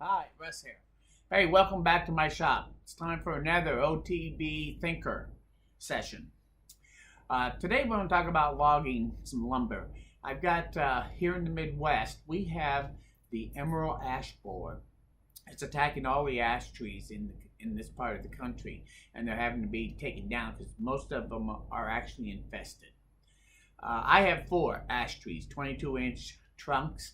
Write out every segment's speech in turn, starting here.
Hi, Russ here. Hey, welcome back to my shop. It's time for another OTB Thinker session. Today we're going to talk about logging some lumber. I've got here in the Midwest, we have the emerald ash borer. It's attacking all the ash trees in this part of the country, and they're having to be taken down because most of them are actually infested. I have 4 ash trees, 22-inch trunks.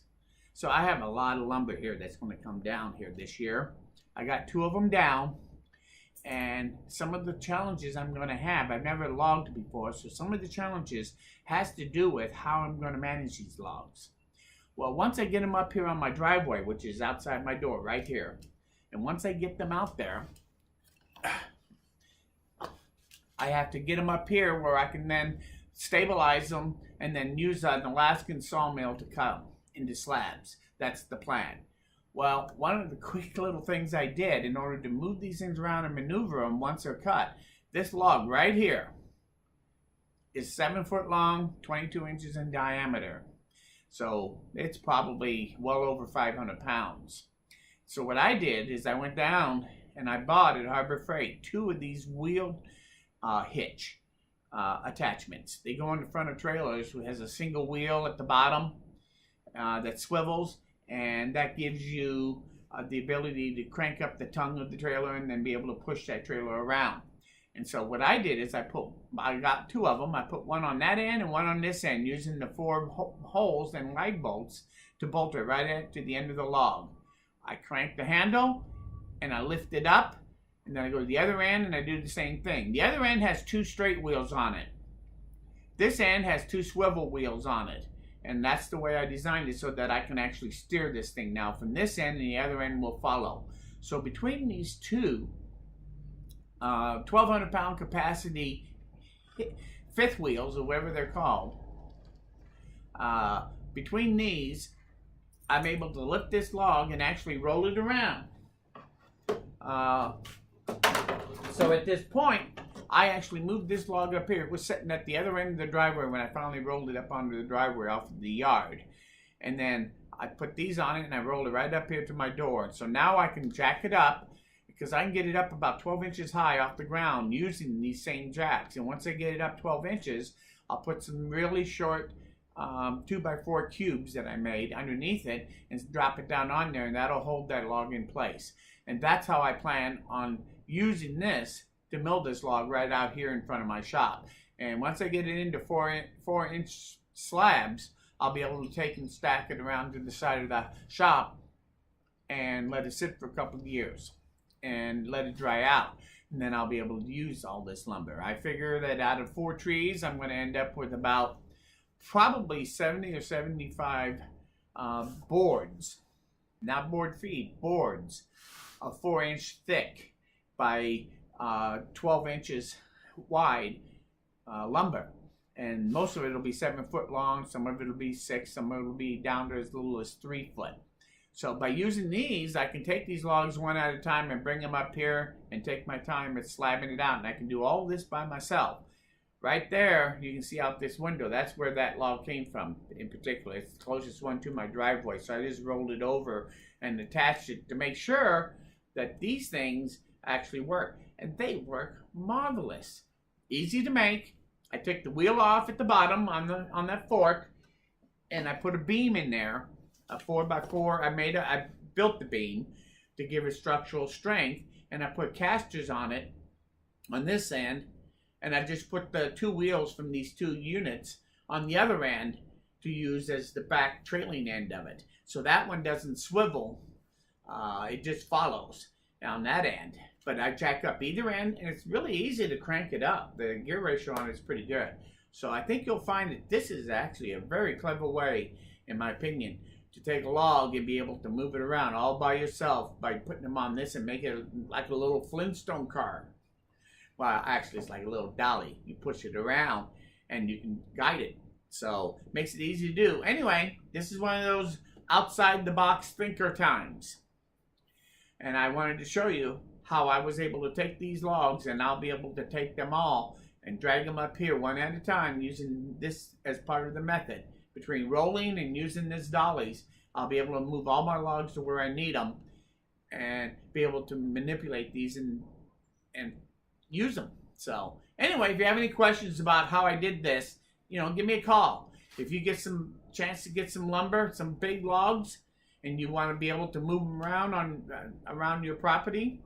So I have a lot of lumber here that's going to come down here this year. I got 2 of them down, and some of the challenges I'm going to have, I've never logged before, so some of the challenges has to do with how I'm going to manage these logs. Well, once I get them up here on my driveway, which is outside my door right here, and once I get them out there, I have to get them up here where I can then stabilize them and then use an Alaskan sawmill to cut them into slabs. That's the plan. Well, one of the quick little things I did in order to move these things around and maneuver them once they're cut, this log right here is 7 foot long, 22 inches in diameter. So it's probably well over 500 pounds. So what I did is I went down and I bought at Harbor Freight 2 of these wheeled hitch attachments. They go on the front of trailers, which has a single wheel at the bottom that swivels, and that gives you the ability to crank up the tongue of the trailer and then be able to push that trailer around. And so what I did is I got 2 of them. I put one on that end and one on this end using the 4 holes and lag bolts to bolt it right to the end of the log. I crank the handle and I lift it up, and then I go to the other end and I do the same thing. The other end has 2 straight wheels on it. This end has 2 swivel wheels on it. And that's the way I designed it so that I can actually steer this thing now from this end, and the other end will follow. So between these 2 1,200 pound capacity 5th wheels, or whatever they're called, between these, I'm able to lift this log and actually roll it around. So at this point, I actually moved this log up here. It was sitting at the other end of the driveway when I finally rolled it up onto the driveway off of the yard. And then I put these on it and I rolled it right up here to my door. So now I can jack it up because I can get it up about 12 inches high off the ground using these same jacks. And once I get it up 12 inches, I'll put some really short 2x4 cubes that I made underneath it and drop it down on there, and that'll hold that log in place. And that's how I plan on using this to mill this log right out here in front of my shop. And once I get it into 4-inch slabs, I'll be able to take and stack it around to the side of the shop and let it sit for a couple of years and let it dry out. And then I'll be able to use all this lumber. I figure that out of 4 trees, I'm going to end up with about probably 70 or 75 boards, not board feet, boards of 4-inch thick by 12 inches wide lumber, and most of it will be 7 foot long. Some of it will be 6, some of it will be down to as little as 3 foot. So by using these, I can take these logs one at a time and bring them up here and take my time at slabbing it out, and I can do all this by myself. Right there, you can see out this window, that's where that log came from in particular. It's the closest one to my driveway, so I just rolled it over and attached it to make sure that these things actually work. And they work marvelous. Easy to make. I took the wheel off at the bottom on that fork, and I put a beam in there, a 4x4. I built the beam to give it structural strength, and I put casters on it on this end, and I just put the 2 wheels from these 2 units on the other end to use as the back trailing end of it. So that one doesn't swivel. It just follows on that end. But I jack up either end, and it's really easy to crank it up. The gear ratio on it is pretty good. So I think you'll find that this is actually a very clever way, in my opinion, to take a log and be able to move it around all by yourself by putting them on this and make it like a little Flintstone car. Well, actually, it's like a little dolly. You push it around, and you can guide it. So it makes it easy to do. Anyway, this is one of those outside-the-box thinker times. And I wanted to show you how I was able to take these logs, and I'll be able to take them all and drag them up here one at a time using this as part of the method. Between rolling and using this dollies, I'll be able to move all my logs to where I need them and be able to manipulate these and use them. So anyway, if you have any questions about how I did this, give me a call. If you get some chance to get some lumber, some big logs, and you want to be able to move them around around your property,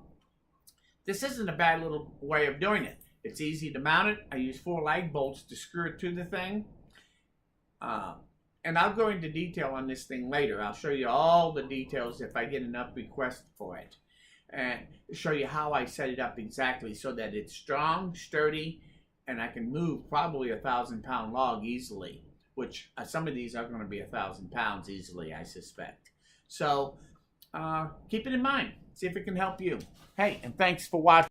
this isn't a bad little way of doing it. It's easy to mount it. I use 4 lag bolts to screw it to the thing. And I'll go into detail on this thing later. I'll show you all the details if I get enough requests for it. And show you how I set it up exactly so that it's strong, sturdy, and I can move probably a 1,000-pound log easily, which some of these are going to be 1,000 pounds easily, I suspect. So keep it in mind. See if it can help you. Hey, and thanks for watching.